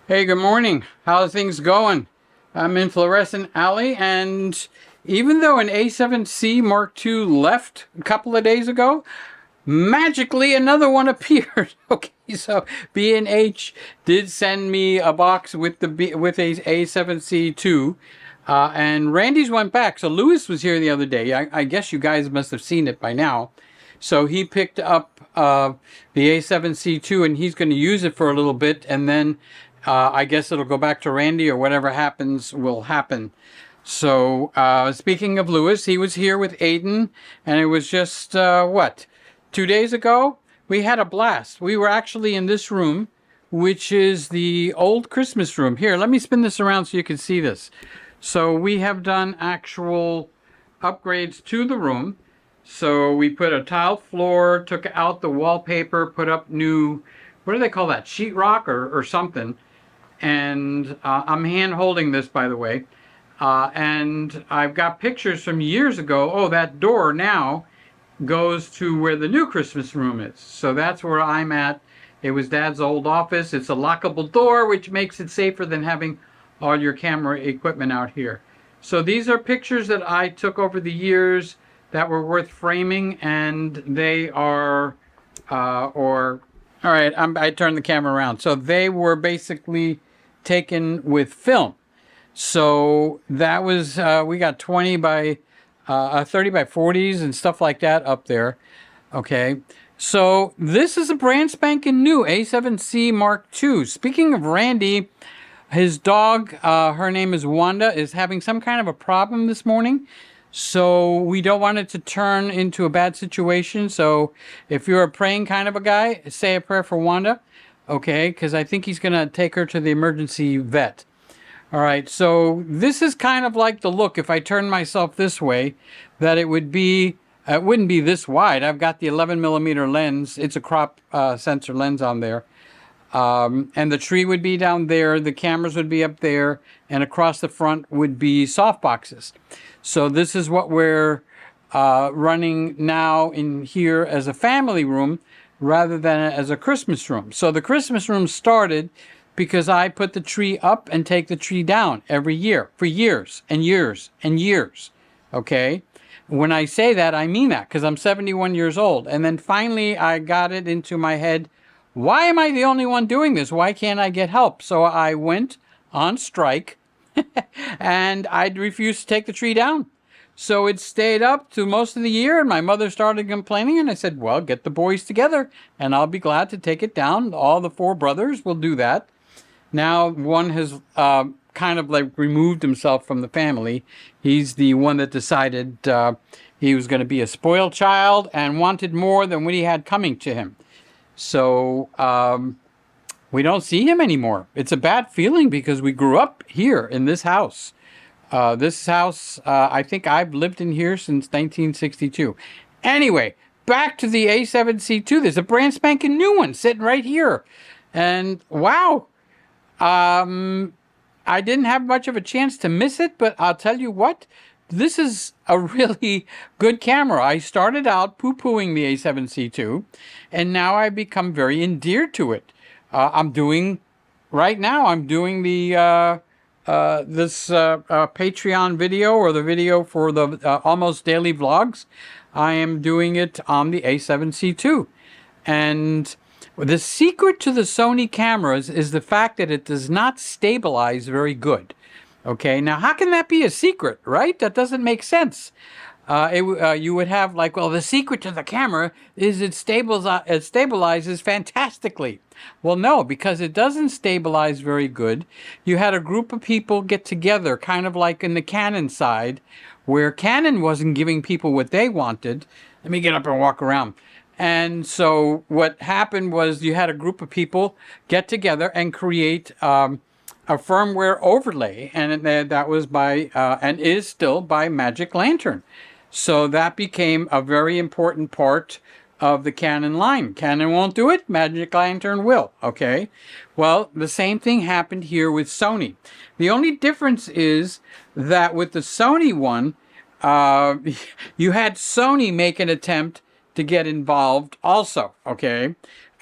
Hey, good morning. How's things going? I'm in Fluorescent Alley, and even though an A7C Mark II left a couple of days ago, magically another one appeared. Okay, so B&H did send me a box with with a A7C II, and Randy's went back. So Lewis was here the other day. I guess you guys must have seen it by now. So he picked up the A7C2 and he's going to use it for a little bit, and then I guess it'll go back to Randy, or whatever happens will happen. So speaking of Lewis, he was here with Aiden, and it was just what, 2 days ago? We had a blast. We were actually in this room, which is the old Christmas room. Here, let me spin this around so you can see this. So we have done actual upgrades to the room. So we put a tile floor, took out the wallpaper, put up new, what do they call that? Sheetrock or something. And I'm hand holding this, by the way. And I've got pictures from years ago. Oh, that door now goes to where the new Christmas room is. So that's where I'm at. It was Dad's old office. It's a lockable door, which makes it safer than having all your camera equipment out here. So these are pictures that I took over the years that were worth framing, and they are, all right, I turned the camera around. So they were basically taken with film. So that was, we got 20 by 30 by 40s and stuff like that up there. Okay. So this is a brand spanking new A7C Mark II. Speaking of Randy, his dog, her name is Wanda, is having some kind of a problem this morning. So we don't want it to turn into a bad situation. So if you're a praying kind of a guy, say a prayer for Wanda. Okay, because I think he's going to take her to the emergency vet. All right, so this is kind of like the look, if I turn myself this way, that it wouldn't be this wide. I've got the 11 millimeter lens. It's a crop sensor lens on there. And the tree would be down there, the cameras would be up there, and across the front would be soft boxes. So this is what we're running now in here as a family room rather than as a Christmas room. So the Christmas room started because I put the tree up and take the tree down every year for years and years and years. Okay? When I say that, I mean that, because I'm 71 years old. And then finally I got it into my head, why am I the only one doing this? Why can't I get help? So I went on strike and I refused to take the tree down. So it stayed up to most of the year, and my mother started complaining, and I said, well, get the boys together, and I'll be glad to take it down. All the four brothers will do that. Now one has kind of like removed himself from the family. He's the one that decided he was going to be a spoiled child and wanted more than what he had coming to him. So we don't see him anymore. It's a bad feeling because we grew up here in this house. I think I've lived in here since 1962. Anyway, back to the A7C2. There's a brand spanking new one sitting right here. And wow, I didn't have much of a chance to miss it, but I'll tell you what, this is a really good camera. I started out poo-pooing the A7C2, and now I've become very endeared to it. Right now I'm doing the this Patreon video, or the video for the almost daily vlogs. I am doing it on the A7C2. And the secret to the Sony cameras is the fact that it does not stabilize very good. Okay, now how can that be a secret, right? That doesn't make sense. You would have like, well, the secret to the camera is it stabilizes fantastically. Well, no, because it doesn't stabilize very good. You had a group of people get together, kind of like in the Canon side, where Canon wasn't giving people what they wanted. Let me get up and walk around. And so what happened was you had a group of people get together and create a firmware overlay, and that was by and is still by Magic Lantern. So that became a very important part of the Canon line. Canon won't do it, Magic Lantern will. Okay. Well, the same thing happened here with Sony. The only difference is that with the Sony one, you had Sony make an attempt to get involved also. Okay.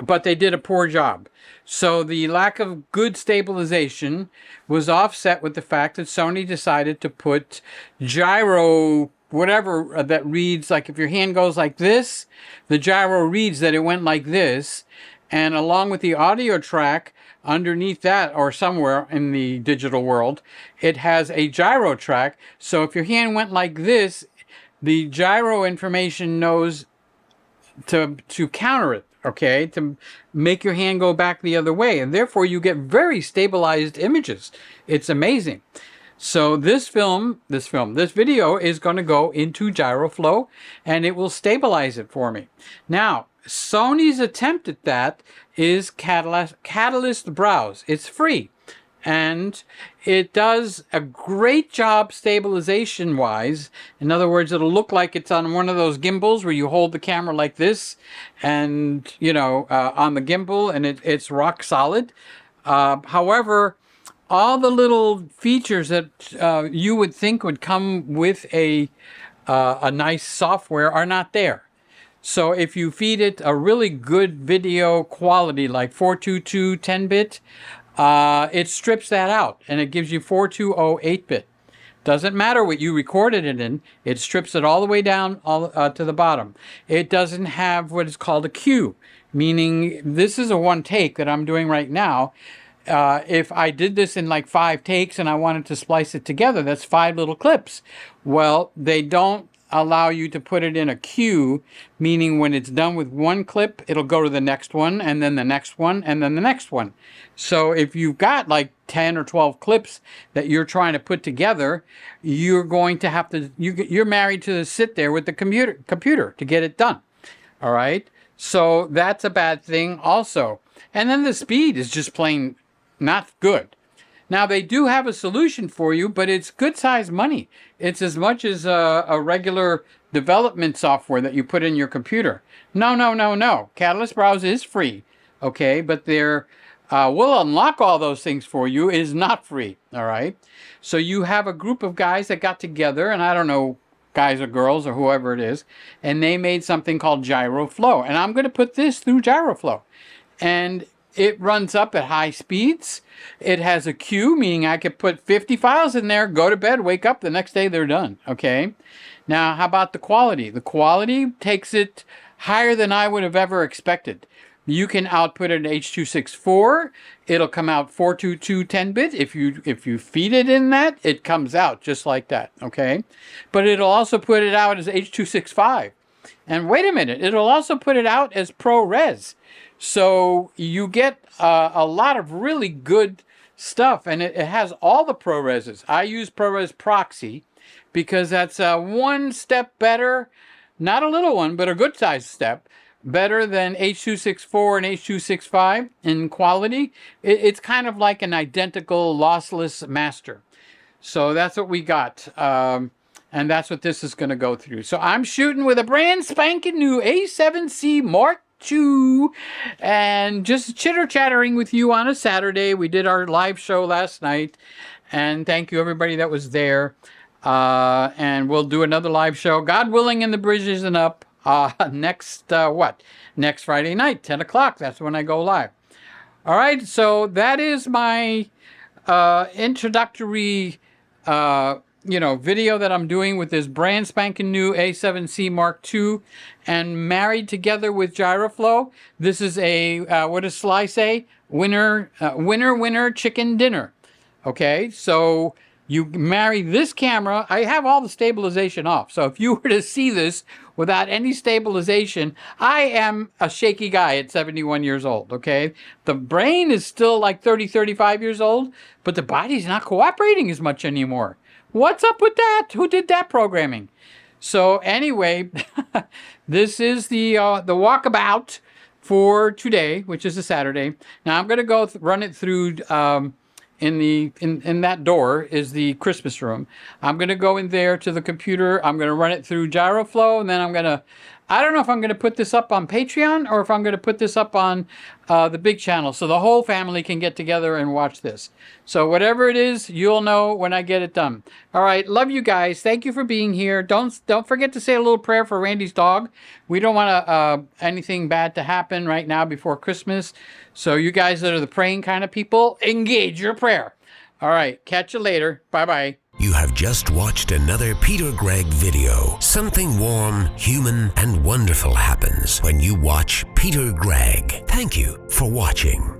But they did a poor job. So the lack of good stabilization was offset with the fact that Sony decided to put gyro, whatever that reads, like if your hand goes like this, the gyro reads that it went like this. And along with the audio track underneath that, or somewhere in the digital world, it has a gyro track. So if your hand went like this, the gyro information knows to counter it, okay, to make your hand go back the other way, and therefore you get very stabilized images. It's amazing. So this video is going to go into GyroFlow, and it will stabilize it for me. Now, Sony's attempt at that is Catalyst Browse. It's free, and it does a great job stabilization wise. In other words, it'll look like it's on one of those gimbals where you hold the camera like this, and on the gimbal, and it's rock solid. However, all the little features that you would think would come with a nice software are not there. So if you feed it a really good video quality like 422 10-bit, it strips that out and it gives you 420 8-bit. Doesn't matter what you recorded it in, it strips it all the way down to the bottom. It doesn't have what is called a cue, meaning this is a one take that I'm doing right now. If I did this in like 5 takes and I wanted to splice it together, that's 5 little clips. Well, they don't allow you to put it in a queue, meaning when it's done with one clip, it'll go to the next one, and then the next one, and then the next one. So if you've got like 10 or 12 clips that you're trying to put together, you're going to have to, you're married to sit there with the computer to get it done. All right? So that's a bad thing also. And then the speed is just plain not good. Now, they do have a solution for you, but it's good size money. It's as much as a regular development software that you put in your computer. No. Catalyst Browse is free, okay? But we'll unlock all those things for you. It is not free, all right? So you have a group of guys that got together, and I don't know, guys or girls or whoever it is, and they made something called GyroFlow. And I'm going to put this through GyroFlow. And it runs up at high speeds. It has a queue, meaning I could put 50 files in there, go to bed, wake up, the next day they're done, okay? Now, how about the quality? The quality takes it higher than I would have ever expected. You can output it in H.264. It'll come out 422 10-bit. If you feed it in that, it comes out just like that, okay? But it'll also put it out as H.265. And wait a minute, it'll also put it out as ProRes. So you get a lot of really good stuff, and it has all the ProReses. I use ProRes Proxy because that's one step better, not a little one, but a good sized step, better than H.264 and H.265 in quality. It's kind of like an identical lossless master. So that's what we got. And that's what this is going to go through. So I'm shooting with a brand spanking new A7c Mark II, and just chitter-chattering with you on a Saturday. We did our live show last night, and thank you everybody that was there. And we'll do another live show, God willing, and the bridge isn't up, next Friday night, 10 o'clock. That's when I go live. All right, so that is my introductory video that I'm doing with this brand spanking new A7c Mark II, and married together with GyroFlow. This is a, what does Sly say? Winner chicken dinner. Okay, so you marry this camera. I have all the stabilization off. So if you were to see this without any stabilization, I am a shaky guy at 71 years old, okay? The brain is still like 30, 35 years old, but the body's not cooperating as much anymore. What's up with that? Who did that programming? So anyway, this is the walkabout for today, which is a Saturday. Now I'm going to go run it through. In that door is the Christmas room. I'm going to go in there to the computer. I'm going to run it through GyroFlow, and then I'm going to I don't know if I'm going to put this up on Patreon or if I'm going to put this up on the big channel so the whole family can get together and watch this. So whatever it is, you'll know when I get it done. All right, love you guys. Thank you for being here. Don't forget to say a little prayer for Randy's dog. We don't want anything bad to happen right now before Christmas. So you guys that are the praying kind of people, engage your prayer. All right, catch you later. Bye-bye. You have just watched another Peter Gregg video. Something warm, human, and wonderful happens when you watch Peter Gregg. Thank you for watching.